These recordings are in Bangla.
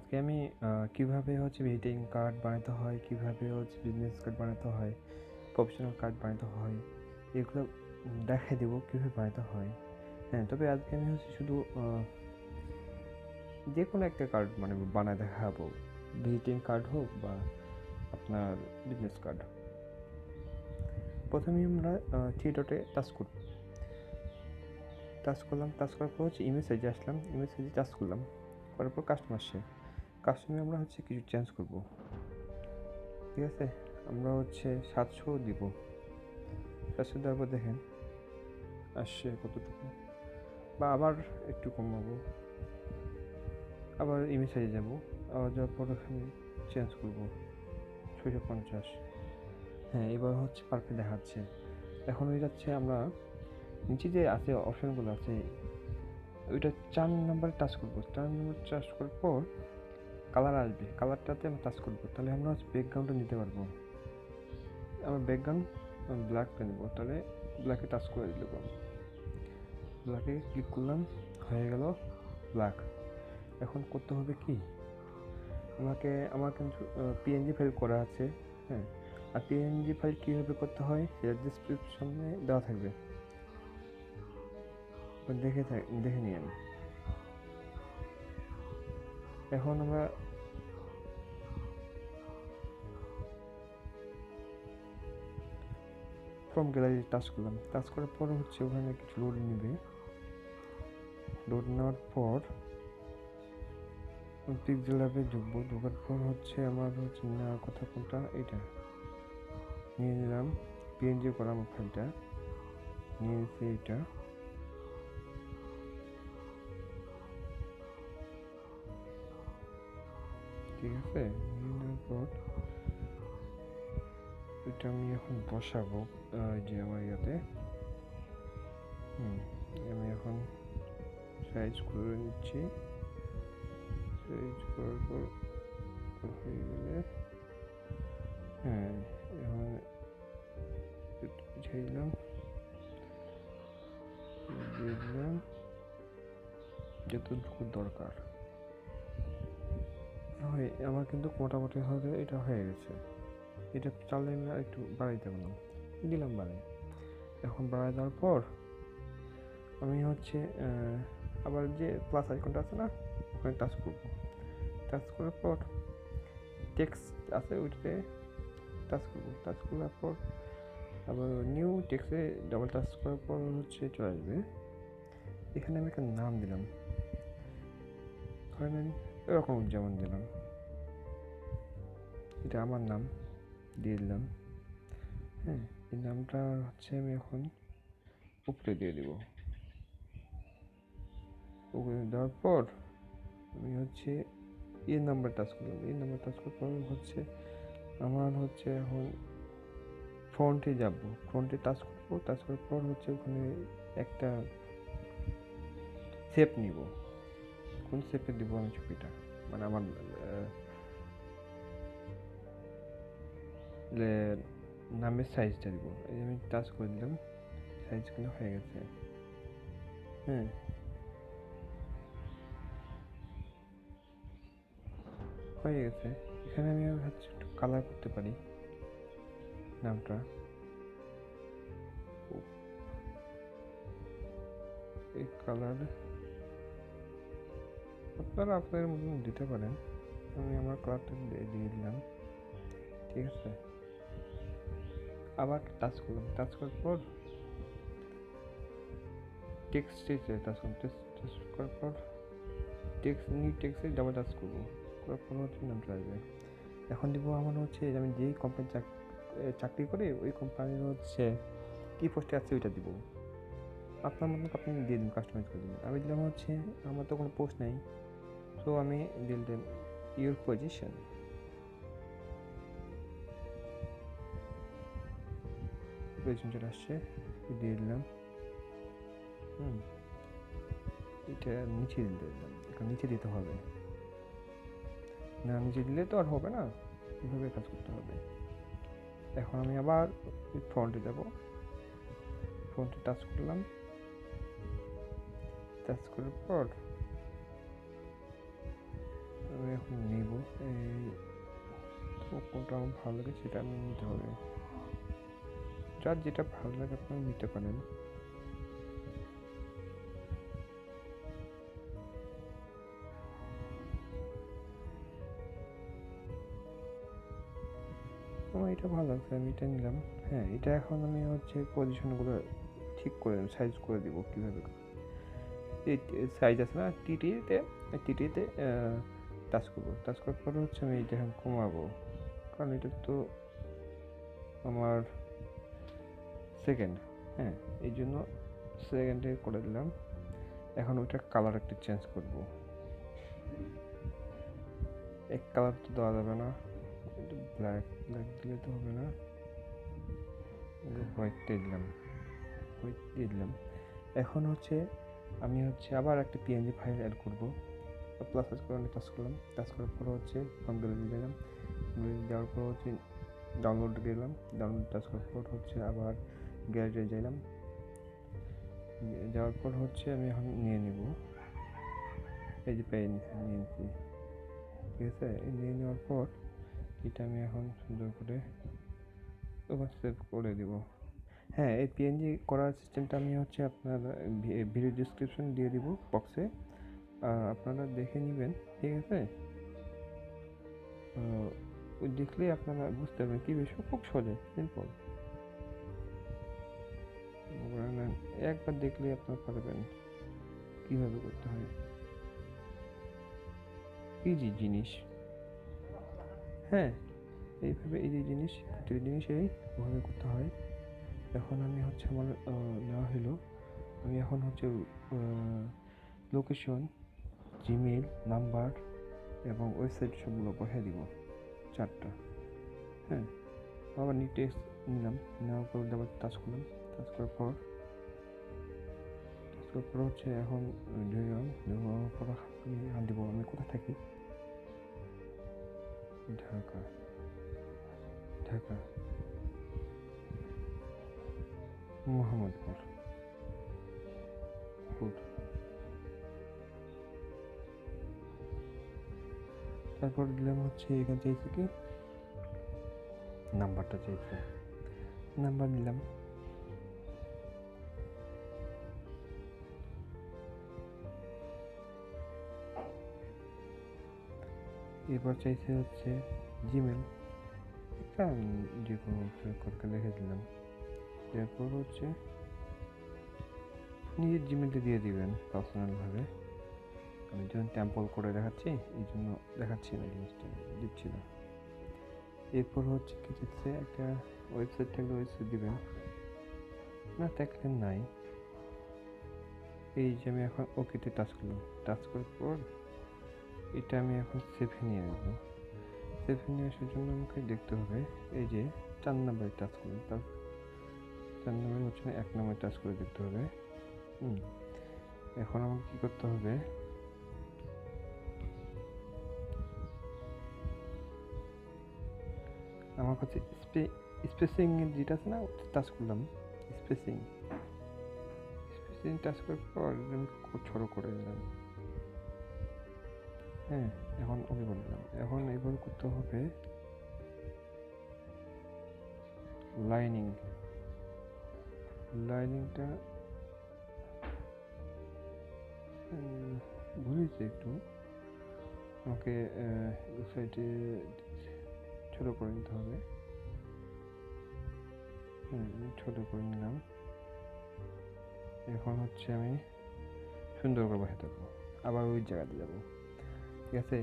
আজকে আমি কিভাবে হচ্ছে ভিজিটিং কার্ড বানাতে হয়, কিভাবে হচ্ছে বিজনেস কার্ড বানাতে হয়, প্রফেশনাল কার্ড বানাতে হয়, এগুলো দেখাই দেবো কীভাবে বানাতে হয়। হ্যাঁ, তবে আজকে আমি হচ্ছে শুধু যে কোনো একটা কার্ড মানে বানায় দেখাবো, ভিজিটিং কার্ড হোক বা আপনার বিজনেস কার্ড। প্রথমে আমরা থ্রি ডটে টাচ করলাম, টাচ করার পর হচ্ছে ইমেজ সাইজে আসলাম, ইমেজ সাইজে টাচ করলাম, করার পর কাস্টম আসছে। কাস্টমে আমরা হচ্ছে কিছু চেঞ্জ করব, ঠিক আছে। আমরা হচ্ছে 700 দিব, 700 দেওয়ার পর দেখেন আসছে কতটুকু, বা আবার একটু কমাবো, আবার ইমেজ সাইজে যাবো, আবার যাওয়ার পর এখানে চেঞ্জ করবো 650। হ্যাঁ, এবার হচ্ছে পারফেক্ট দেখাচ্ছে। এখন হয়ে যাচ্ছে আমরা নিচে যে আছে অপশানগুলো আছে ওইটা 4 নাম্বার টাচ করবো, 4 নাম্বার টাচ করার পর কালার আসবে, কালারটাতে আমরা টাচ করবো, তাহলে আমরা হচ্ছে ব্যাকগ্রাউন্ডটা নিতে পারবো। আমার ব্যাকগ্রাউন্ড ব্ল্যাকটা নেবো, তাহলে ব্ল্যাকে টাচ করে দিল, ব্ল্যাকে ক্লিক করলাম, হয়ে গেল ব্ল্যাক। এখন করতে হবে কি, আমার কিন্তু পিএনজি ফাইল করা আছে। হ্যাঁ, আর পিএনজি ফাইল কীভাবে করতে হয় সেটা ডিসক্রিপশনে দেওয়া থাকবে, দেখে নিন। এখন আমরা ফ্রম গ্যালারি টাচ করলাম, টাচ করার পর হচ্ছে ওখানে কিছু লোড নেবে, লোড নেওয়ার পর পিক্সেল ল্যাবে ঢুকবো, ঢোকার পর হচ্ছে আমার হচ্ছে নেওয়ার কথা কোনটা, এটা নিয়ে নিলাম, পিএনজি করা আমার ফাইলটা নিয়ে নিচ্ছি, এটা ঠিক আছে। নিয়ে নেওয়ার পর এটা আমি এখন বসাবো যে আমার ইয়াতে। আমি এখন সাইজ করে নিচ্ছি, সাইজ করার পর হয়ে গেলে হ্যাঁ, এখন পিছিয়ে দিলাম, দিয়ে দিলাম যতটুকু দরকার হয়। আমার কিন্তু মোটামুটি হবে, এটা হয়ে গেছে। এটা চালে আমি একটু বাড়াইতে পারলাম, দিলাম বাড়াই। এখন বাড়াই দেওয়ার পর আমি হচ্ছে আবার যে প্লাস আইকনটা আছে না, ওখানে টাচ করব, টাচ করার পর টেক্সট আছে ওইটাতে টাচ করব, টাচ করার পর আবার নিউ টেক্সটে ডাবল টাচ করার পর হচ্ছে চলে আসবে। এখানে আমি একটা নাম দিলাম, ধরেন এরকম যেমন দিলাম, এটা আমার নাম দিয়ে দিলাম। হ্যাঁ, এই নামটা হচ্ছে আমি এখন উপরে দিয়ে দেব। উপরে দেওয়ার পর আমি হচ্ছে এই নাম্বার টাচ করলাম, এই নাম্বার টাচ করার পর হচ্ছে আমার হচ্ছে এখন ফ্রন্টে যাব, ফ্রন্টে টাচ করবো, টাচ করার পর হচ্ছে ওখানে একটা শেপ নিব। কোন শেপে দিব আমি ছবিটা, মানে আমার নামের সাইজটা দিব। এই আমি টাচ করে দিলাম, সাইজগুলো হয়ে গেছে। হ্যাঁ, হয়ে গেছে। এখানে আমি হচ্ছে একটু কালার করতে পারি নামটা, এই কালার আপনারা আপনাদের মতন দিতে পারেন, আমি আমার কালারটা দিয়ে দিলাম, ঠিক আছে। আবার টাচ করলাম, টাচ করার পর টেক্সটে টাচ করলাম, টাচ করার পর নিউ টেক্সটে ডাবল টাচ করবো, করার পর হচ্ছে নামটা আসবে। এখন দিব আমার হচ্ছে আমি যেই কোম্পানি চাকরি করে ওই কোম্পানির হচ্ছে কী পোস্টে আছে ওইটা দিব, আপনার মতন আপনি দিয়ে দিন, কাস্টমাইজ করে দিন। আমি দিলাম হচ্ছে আমার তো কোনো পোস্ট নেই, সো আমি দিয়ে দিলাম ইউর পজিশন, পজিশন চলে আসছে, দিয়ে দিলাম। এটা নিচে দিলাম, এখন নিচে দিতে হবে না, নিচে দিলে তো আর হবে না, এভাবে কাজ করতে হবে। এখন আমি আবার ফ্রন্টে যাব, ফ্রন্টে টাচ করলাম, টাচ করার পর আমি এখন নিব এই, তো কোনটা আমার ভালো লাগে সেটা আমি নিতে হবে। যার যেটা ভালো লাগে আপনারা নিতে পারেন। আমার এটা ভালো লাগছে, আমি এটা নিলাম। হ্যাঁ, এটা এখন আমি হচ্ছে পজিশনগুলো ঠিক করে সাইজ করে দিব কীভাবে। এই সাইজ আছে না টিটিতে টাচ করবো, টাচ করার পরে হচ্ছে আমি এটা এখন কমাবো, কারণ এটা তো আমার সেকেন্ড। হ্যাঁ, এই জন্য সেকেন্ডে করে দিলাম। এখন ওইটার কালার একটু চেঞ্জ করব। এক কালার তো দেওয়া যাবে না, ব্ল্যাক দিলে তো হবে না, হোয়াইট দিলাম, এখন হচ্ছে আমি হচ্ছে আবার একটা পিএনজি ফাইল অ্যাড করব। প্লাস টাচ করলাম, টাচ করার পর হচ্ছে ফ্রম গ্যালারি দিলাম, দেওয়ার পর হচ্ছে ডাউনলোড দিলাম, ডাউনলোড টাচ করার পর হচ্ছে আবার গ্যালারি যাইলাম, যাওয়ার পর হচ্ছে আমি এখন নিয়ে নিব। এই যে পেয়ে নিয়েছি, ঠিক আছে। নিয়ে নেওয়ার পর এটা আমি এখন সুন্দর করে ওভার সেভ করে দিব। হ্যাঁ, এই পিএনজি করার সিস্টেমটা আমি হচ্ছে আপনার ভিডিও ডিসক্রিপশন দিয়ে দিব বক্সে, আপনারা দেখে নেবেন, ঠিক আছে। ওই দেখলেই আপনারা বুঝতে পারবেন কী বিষয়, খুব সহজে সিম্পল। একবার দেখলেই আপনারা পারবেন কীভাবে করতে হয়, ইজি জিনিস। হ্যাঁ, এইভাবে ইজি জিনিস, প্রতিটি জিনিস এইভাবে করতে হয়। এখন আমি হচ্ছে আমার নেওয়া হলো, আমি এখন হচ্ছে লোকেশন, জিমেইল নাম্বার এবং ওয়েবসাইট সবগুলো বসিয়ে দিব, 4টা। হ্যাঁ, আবার টেক্সট নিলাম, নেওয়ার পর আবার টাচ করলাম, টাচ করার পর হচ্ছে এখন দেওয়ার পর আমি দেবো আমি কোথায় থাকি, ঢাকা, মোহাম্মদপুর। তারপর দিলাম হচ্ছে এখানে চাইছে কি নাম্বারটা চাইছে, নাম্বার নিলাম। এরপর চাইছে হচ্ছে জিমেল, একটা যে কোনো করে লিখে দিলাম। এরপর হচ্ছে নিজের জিমেলটা দিয়ে দিবেন পার্সোনালভাবে। আমি যখন ট্যাম্পল করে দেখাচ্ছি এই জন্য দেখাচ্ছি না, জিনিসটা দিচ্ছি না। এরপর হচ্ছে কি দিচ্ছে, একটা ওয়েবসাইট থাকলে ওয়েবসাইট দিবেন, না থাকলে নাই। এই যে আমি এখন ওকেতে টাচ করলাম, টাচ করার পর এটা আমি এখন সেভে নিয়ে আসবো। সেভে নিয়ে আসার জন্য আমাকে দেখতে হবে এই যে 4 নম্বরে টাচ করলাম, তার 4 নম্বরে হচ্ছে না 1 নম্বরে টাচ করে দেখতে হবে। এখন আমাকে কী করতে হবে, আমার কাছে স্পেসিং যেটা আছে না টাচ করলাম, স্পেসিং টাচ করার পর আমি ছোটো করে দিলাম। হ্যাঁ, এখন ওকে বললাম। এখন এইভাবে করতে হবে লাইনিংটা বুঝেছি একটু, আমাকে সাইডে ছোটো করে নিতে হবে। ছোটো করে নিলাম। এখন হচ্ছে আমি সুন্দর করে বসে থাকবো, আবার ওই জায়গাতে যাবো, ঠিক আছে।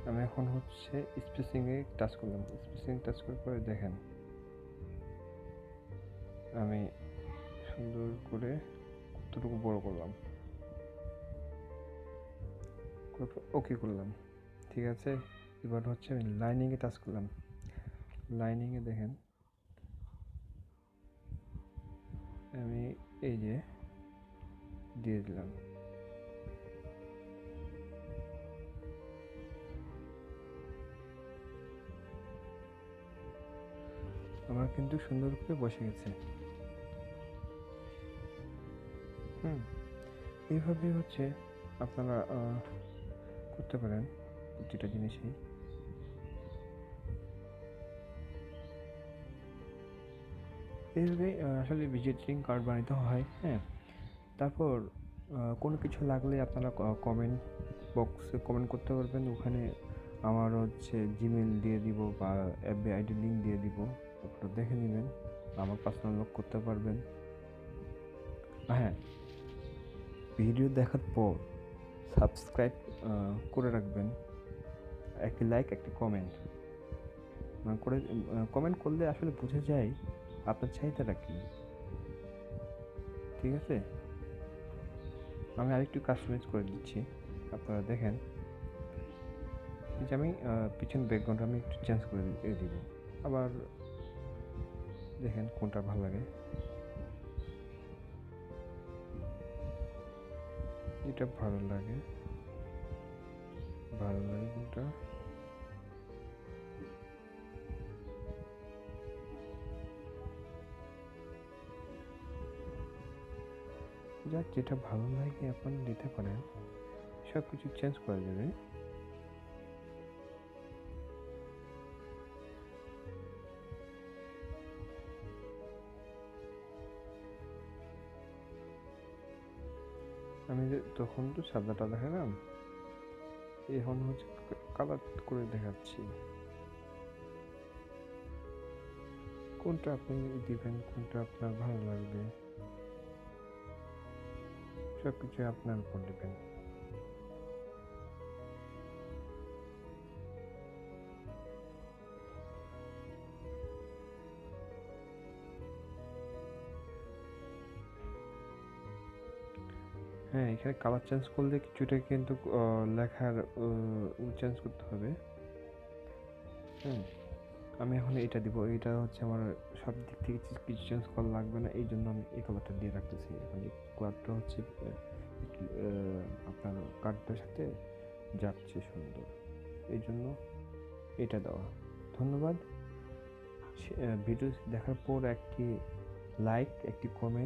আমি এখন হচ্ছে স্পেসিংয়ে টাচ করলাম, স্পেসিং টাচ করার পরে দেখেন আমি সুন্দর করে কতটুকু বড় করলাম, ওকে করলাম, ঠিক আছে। এবার হচ্ছে আমি লাইনিংয়ে টাচ করলাম, লাইনিংয়ে দেখেন আমি এই যে দিয়ে দিলাম। আমার কিন্তু সুন্দর করে বসে গেছে। এইভাবে হচ্ছে আপনারা করতে পারেন। প্রতিটা জিনিসই। এইভাবে আসলে ভিজিটিং কার্ড বানাতে হয়। হ্যাঁ, তারপর কোনো কিছু লাগলে আপনারা কমেন্ট বক্সে কমেন্ট করতে পারবেন। ওখানে আমার হচ্ছে জিমেল দিয়ে দিব বা এফবি আইডি লিঙ্ক দিয়ে দিব, আপনারা দেখে নেবেন, আমার পার্সোনাল লক করতে পারবেন। হ্যাঁ, ভিডিও দেখার পর সাবস্ক্রাইব করে রাখবেন, একটি লাইক একটি কমেন্ট করে। কমেন্ট করলে আসলে বোঝা যায় আপনার চাহিদাটা কী। ঠিক আছে, আমি আরেকটু কাস্টমাইজ করে দিচ্ছি, আপনারা দেখেন। যে আমি পিছন ব্যাকগ্রাউন্ড আমি একটু চেঞ্জ করে দিব, আবার দেখেন কোনটা ভালো লাগে। এটা ভালো লাগে কোনটা। যার যেটা ভালো লাগে আপনি নিতে পারেন, সব কিছু চেঞ্জ করা যাবে। আমি যে তখন তো সাদাটা দেখালাম, এখন হচ্ছে কালার করে দেখাচ্ছি। কোনটা আপনি দিবেন, কোনটা আপনার ভালো লাগবে, সব কিছু আপনার উপর ডিপেন্ড। হ্যাঁ, এখানে কালার চেঞ্জ করলে কিছুটা কিন্তু লেখার চেঞ্জ করতে হবে। হ্যাঁ, আমি এখন এটা দিব, এটা হচ্ছে আমার সব দিক থেকে কিছু চেঞ্জ করা লাগবে না, এই জন্য আমি এই কালারটা দিয়ে রাখতেছি। এখন এই কালারটা হচ্ছে আপনার কার্ডটার সাথে যাচ্ছে সুন্দর, এই জন্য এটা দেওয়া। ধন্যবাদ। ভিডিও দেখার পর একটি লাইক একটি কমেন্ট